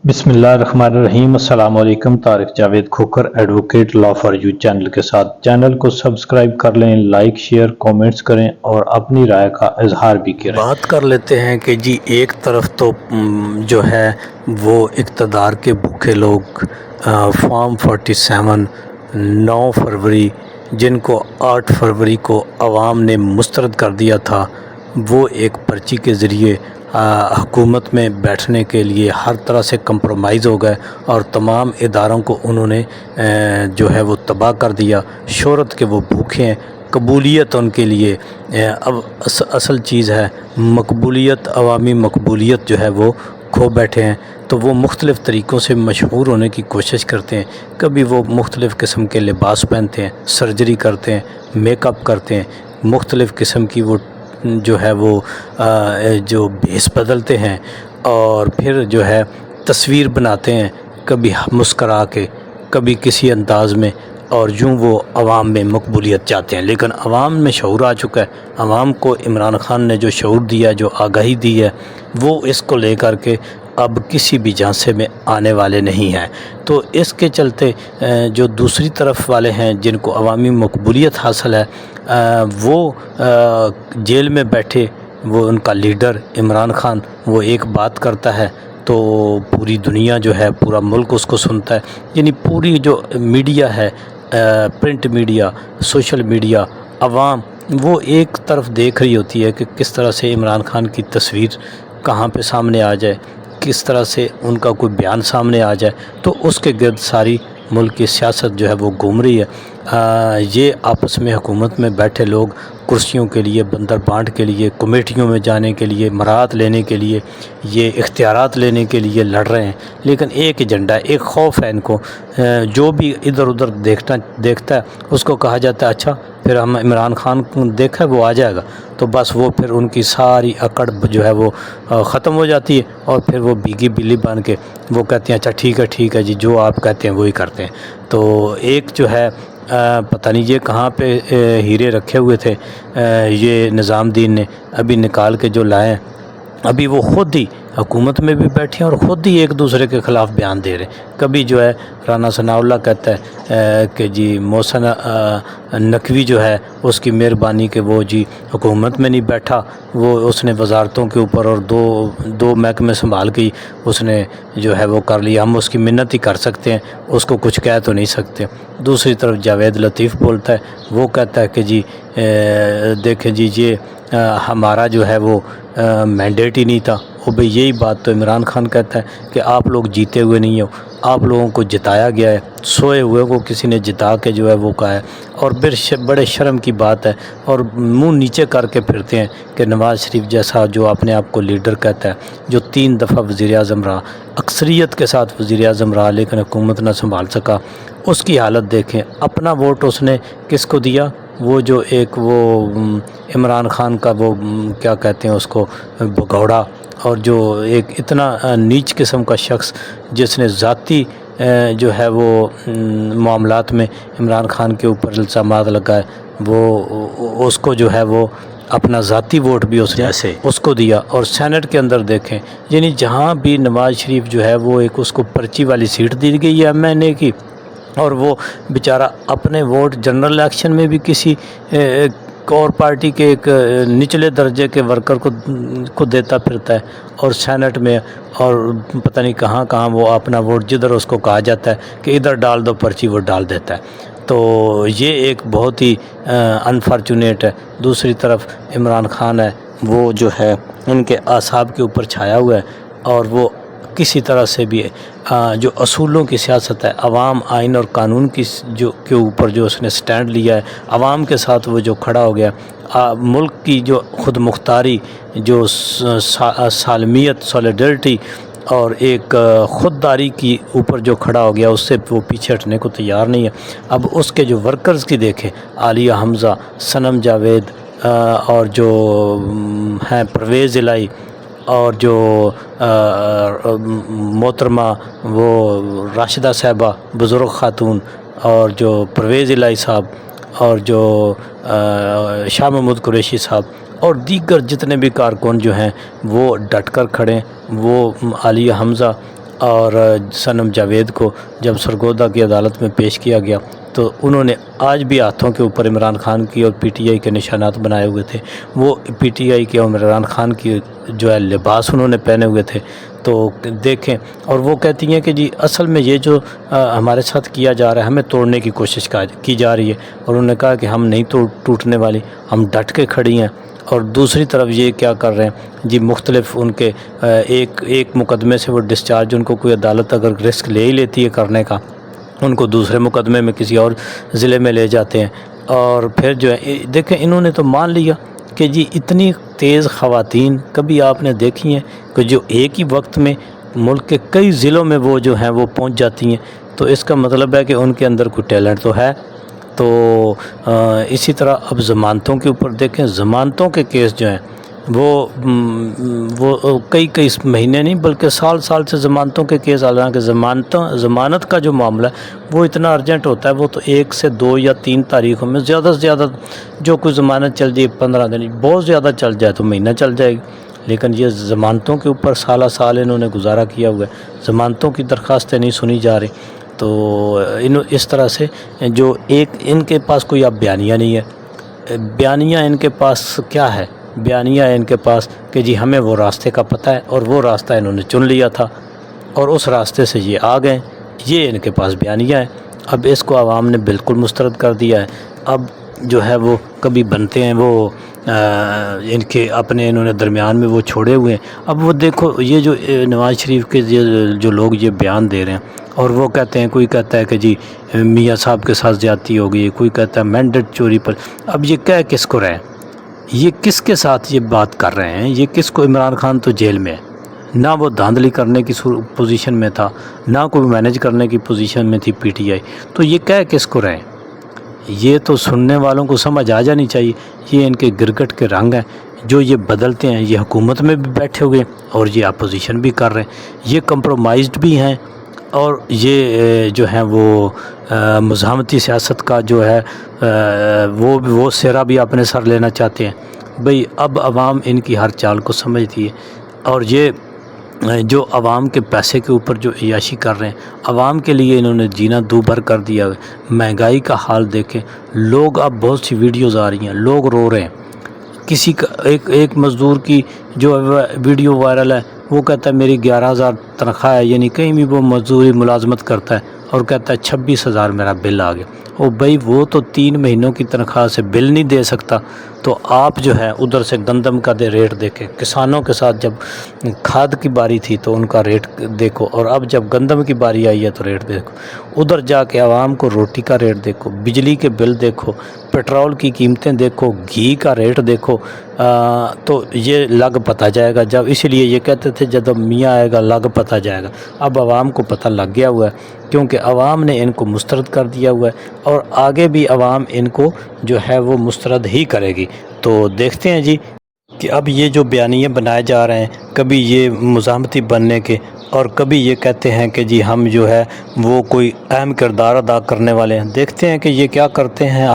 بسم اللہ الرحمن الرحیم۔ السلام علیکم۔ Tariq Javed Khokhar advocate law for you channel کے ساتھ چینل کو سبسکرائب کر لیں، لائک شیئر کامنٹس کریں اور اپنی رائے کا اظہار بھی کریں۔ بات کر لیتے ہیں کہ جی ایک طرف تو جو ہے وہ اقتدار کے بھوکے لوگ فارم 47 9 فروری جن کو 8 فروری کو عوام نے مسترد کر دیا تھا، وہ ایک پرچی کے ذریعے حکومت میں بیٹھنے کے لیے ہر طرح سے کمپرومائز ہو گئے اور تمام اداروں کو انہوں نے جو ہے وہ تباہ کر دیا۔ شہرت کے وہ بھوکے ہیں، قبولیت ان کے لیے اب اصل چیز ہے مقبولیت، عوامی مقبولیت جو ہے وہ کھو بیٹھے ہیں، تو وہ مختلف طریقوں سے مشہور ہونے کی کوشش کرتے ہیں۔ کبھی وہ مختلف قسم کے لباس پہنتے ہیں، سرجری کرتے ہیں، میک اپ کرتے ہیں، مختلف قسم کی وہ جو ہے وہ جو بھیس بدلتے ہیں اور پھر جو ہے تصویر بناتے ہیں، کبھی مسکرا کے، کبھی کسی انداز میں، اور یوں وہ عوام میں مقبولیت چاہتے ہیں۔ لیکن عوام میں شعور آ چکا ہے، عوام کو عمران خان نے جو شعور دیا، جو آگاہی دی ہے، وہ اس کو لے کر کے اب کسی بھی جھانسے میں آنے والے نہیں ہیں۔ تو اس کے چلتے جو دوسری طرف والے ہیں جن کو عوامی مقبولیت حاصل ہے، وہ جیل میں بیٹھے، وہ ان کا لیڈر عمران خان وہ ایک بات کرتا ہے تو پوری دنیا جو ہے، پورا ملک اس کو سنتا ہے۔ یعنی پوری جو میڈیا ہے، پرنٹ میڈیا، سوشل میڈیا، عوام، وہ ایک طرف دیکھ رہی ہوتی ہے کہ کس طرح سے عمران خان کی تصویر کہاں پہ سامنے آ جائے، کس طرح سے ان کا کوئی بیان سامنے آ جائے، تو اس کے گرد ساری ملک کی سیاست جو ہے وہ گھوم رہی ہے۔ یہ آپس میں حکومت میں بیٹھے لوگ کرسیوں کے لیے، بندر بانٹ کے لیے، کمیٹیوں میں جانے کے لیے، مراعات لینے کے لیے، یہ اختیارات لینے کے لیے لڑ رہے ہیں، لیکن ایک ایجنڈا ہے، ایک خوف ہے ان کو۔ جو بھی ادھر ادھر دیکھتا ہے اس کو کہا جاتا ہے اچھا پھر ہم عمران خان کو دیکھا وہ آ جائے گا، تو بس وہ پھر ان کی ساری اکڑ جو ہے وہ ختم ہو جاتی ہے، اور پھر وہ بھیگی بلی بن کے وہ کہتے ہیں اچھا ٹھیک ہے جی، جو آپ کہتے ہیں وہی کرتے ہیں۔ تو ایک جو ہے پتہ نہیں یہ کہاں پہ ہیرے رکھے ہوئے تھے یہ نظام الدین نے، ابھی نکال کے جو لائے ہیں، ابھی وہ خود ہی حکومت میں بھی بیٹھے ہیں اور خود ہی ایک دوسرے کے خلاف بیان دے رہے ہیں۔ کبھی جو ہے رانا ثناء اللہ کہتا ہے کہ جی محسن نقوی جو ہے اس کی مہربانی کہ وہ جی حکومت میں نہیں بیٹھا، وہ اس نے وزارتوں کے اوپر اور دو محکمے سنبھال کے اس نے جو ہے وہ کر لیا، ہم اس کی منت ہی کر سکتے ہیں، اس کو کچھ کہہ تو نہیں سکتے۔ دوسری طرف جاوید لطیف بولتا ہے، وہ کہتا ہے کہ جی دیکھیں جی یہ ہمارا جو ہے وہ مینڈیٹ ہی نہیں تھا۔ وہ بھئی یہی بات تو عمران خان کہتا ہے کہ آپ لوگ جیتے ہوئے نہیں ہو، آپ لوگوں کو جتایا گیا ہے، سوئے ہوئے کو کسی نے جتا کے جو ہے وہ کہا ہے، اور پھر بڑے شرم کی بات ہے، اور منہ نیچے کر کے پھرتے ہیں کہ نواز شریف جیسا جو اپنے آپ کو لیڈر کہتا ہے، جو 3 دفعہ وزیر اعظم رہا، اکثریت کے ساتھ وزیر اعظم رہا، لیکن حکومت نہ سنبھال سکا، اس کی حالت دیکھیں۔ اپنا ووٹ اس نے کس کو دیا؟ وہ جو ایک وہ عمران خان کا وہ کیا کہتے ہیں اس کو، بھگوڑا، اور جو ایک اتنا نیچ قسم کا شخص جس نے ذاتی جو ہے وہ معاملات میں عمران خان کے اوپر الزامات لگائے، وہ اس کو جو ہے وہ اپنا ذاتی ووٹ بھی اس نے اس کو دیا۔ اور سینٹ کے اندر دیکھیں، یعنی جہاں بھی نواز شریف جو ہے وہ ایک اس کو پرچی والی سیٹ دی گئی ہے MNA کی، اور وہ بیچارہ اپنے ووٹ جنرل الیکشن میں بھی کسی اور پارٹی کے ایک نچلے درجے کے ورکر کو دیتا پھرتا ہے، اور سینٹ میں اور پتہ نہیں کہاں کہاں وہ اپنا ووٹ جدھر اس کو کہا جاتا ہے کہ ادھر ڈال دو پرچی، وہ ڈال دیتا ہے۔ تو یہ ایک بہت ہی انفارچونیٹ ہے۔ دوسری طرف عمران خان ہے، وہ جو ہے ان کے اعصاب کے اوپر چھایا ہوا ہے، اور وہ کسی طرح سے بھی جو اصولوں کی سیاست ہے، عوام، آئین اور قانون کی کے اوپر جو اس نے سٹینڈ لیا ہے، عوام کے ساتھ وہ جو کھڑا ہو گیا، ملک کی جو خود مختاری، جو سالمیت، سولیڈرٹی اور ایک خودداری کی اوپر جو کھڑا ہو گیا، اس سے وہ پیچھے ہٹنے کو تیار نہیں ہے۔ اب اس کے جو ورکرز کی دیکھیں، عالیہ حمزہ، صنم جاوید، اور جو ہیں پرویز الہی، اور جو محترمہ وہ راشدہ صاحبہ، بزرگ خاتون، اور جو پرویز الہی صاحب، اور جو شاہ محمود قریشی صاحب، اور دیگر جتنے بھی کارکن جو ہیں وہ ڈٹ کر کھڑے ہیں۔ وہ عالیہ حمزہ اور صنم جاوید کو جب سرگودا کی عدالت میں پیش کیا گیا تو انہوں نے آج بھی ہاتھوں کے اوپر عمران خان کی اور پی ٹی آئی کے نشانات بنائے ہوئے تھے۔ وہ پی ٹی آئی کے اور عمران خان کی جو ہے لباس انہوں نے پہنے ہوئے تھے۔ تو دیکھیں، اور وہ کہتی ہیں کہ جی اصل میں یہ جو ہمارے ساتھ کیا جا رہا ہے، ہمیں توڑنے کی کوشش کی جا رہی ہے، اور انہوں نے کہا کہ ہم نہیں ٹوٹنے والی، ہم ڈٹ کے کھڑی ہیں۔ اور دوسری طرف یہ کیا کر رہے ہیں جی، مختلف ان کے ایک مقدمے سے وہ ڈسچارج، ان کو کوئی عدالت اگر رسک لے ہی لیتی ہے کرنے کا، ان کو دوسرے مقدمے میں کسی اور ضلع میں لے جاتے ہیں۔ اور پھر جو ہے دیکھیں، انہوں نے تو مان لیا کہ جی اتنی تیز خواتین کبھی آپ نے دیکھی ہیں کہ جو ایک ہی وقت میں ملک کے کئی ضلعوں میں وہ جو ہیں وہ پہنچ جاتی ہیں، تو اس کا مطلب ہے کہ ان کے اندر کوئی ٹیلنٹ تو ہے۔ تو اسی طرح اب ضمانتوں کے اوپر دیکھیں، ضمانتوں کے کیس جو ہیں وہ کئی مہینے نہیں بلکہ سال سے ضمانتوں کے کیس، حالانکہ ضمانت کا جو معاملہ ہے وہ اتنا ارجنٹ ہوتا ہے، وہ تو 1 سے 2 یا 3 تاریخوں میں زیادہ سے زیادہ جو کوئی ضمانت چل جائے 15 دن، بہت زیادہ چل جائے تو مہینہ چل جائے گی، لیکن یہ ضمانتوں کے اوپر سال انہوں نے گزارا کیا ہوا ہے، ضمانتوں کی درخواستیں نہیں سنی جا رہی۔ تو اس طرح سے جو ان کے پاس کوئی اب بیانیہ نہیں ہے۔ بیانیہ ان کے پاس کیا ہے؟ بیانیہ ان کے پاس کہ جی ہمیں وہ راستے کا پتہ ہے، اور وہ راستہ انہوں نے چن لیا تھا، اور اس راستے سے یہ آ گئے، یہ ان کے پاس بیانیہ ہے۔ اب اس کو عوام نے بالکل مسترد کر دیا ہے۔ اب جو ہے وہ کبھی بنتے ہیں، وہ ان کے اپنے انہوں نے درمیان میں وہ چھوڑے ہوئے ہیں۔ اب وہ دیکھو، یہ جو نواز شریف کے جو لوگ یہ بیان دے رہے ہیں، اور وہ کہتے ہیں، کوئی کہتا ہے کہ جی میاں صاحب کے ساتھ زیادتی ہو گئی، کوئی کہتا ہے مینڈیٹ چوری پر۔ اب یہ کہہ کس کو رہے ہیں؟ یہ کس کے ساتھ یہ بات کر رہے ہیں؟ یہ کس کو؟ عمران خان تو جیل میں ہے، نہ وہ دھاندلی کرنے کی پوزیشن میں تھا، نہ کوئی مینیج کرنے کی پوزیشن میں تھی پی ٹی آئی، تو یہ کہہ کس کو رہے ہیں؟ یہ تو سننے والوں کو سمجھ آ جانی چاہیے، یہ ان کے گرگٹ کے رنگ ہیں جو یہ بدلتے ہیں۔ یہ حکومت میں بھی بیٹھے ہوئے ہیں اور یہ اپوزیشن بھی کر رہے ہیں، یہ کمپرومائزڈ بھی ہیں، اور یہ جو ہیں وہ مزاحمتی سیاست کا جو ہے وہ سہرا بھی اپنے سر لینا چاہتے ہیں۔ بھئی اب عوام ان کی ہر چال کو سمجھتی ہے، اور یہ جو عوام کے پیسے کے اوپر جو عیاشی کر رہے ہیں، عوام کے لیے انہوں نے جینا دوبھر کر دیا ہے۔ مہنگائی کا حال دیکھیں، لوگ اب بہت سی ویڈیوز آ رہی ہیں، لوگ رو رہے ہیں۔ کسی کا ایک مزدور کی جو ویڈیو وائرل ہے، وہ کہتا ہے میری 11,000 تنخواہ ہے، یعنی کہیں بھی وہ مزدوری ملازمت کرتا ہے، اور کہتا ہے 26,000 میرا بل آ گیا۔ او بھائی، وہ تو 3 مہینوں کی تنخواہ سے بل نہیں دے سکتا، تو آپ جو ہے ادھر سے گندم کا ریٹ دیکھیں، کسانوں کے ساتھ جب کھاد کی باری تھی تو ان کا ریٹ دیکھو، اور اب جب گندم کی باری آئی ہے تو ریٹ دیکھو، ادھر جا کے عوام کو روٹی کا ریٹ دیکھو، بجلی کے بل دیکھو، پیٹرول کی قیمتیں دیکھو، گھی کا ریٹ دیکھو، تو یہ لگ پتہ جائے گا۔ جب اسی لیے یہ کہتے تھے جب میاں آئے گا لگ پتہ جائے گا، اب عوام کو پتہ لگ گیا ہوا ہے، کیونکہ عوام نے ان کو مسترد کر دیا ہوا ہے، اور آگے بھی عوام ان کو جو ہے وہ مسترد ہی کرے گی۔ تو دیکھتے ہیں جی کہ اب یہ جو بیانیے بنائے جا رہے ہیں، کبھی یہ مزاحمتی بننے کے، اور کبھی یہ کہتے ہیں کہ جی ہم جو ہے وہ کوئی اہم کردار ادا کرنے والے ہیں۔ دیکھتے ہیں کہ یہ کیا کرتے ہیں۔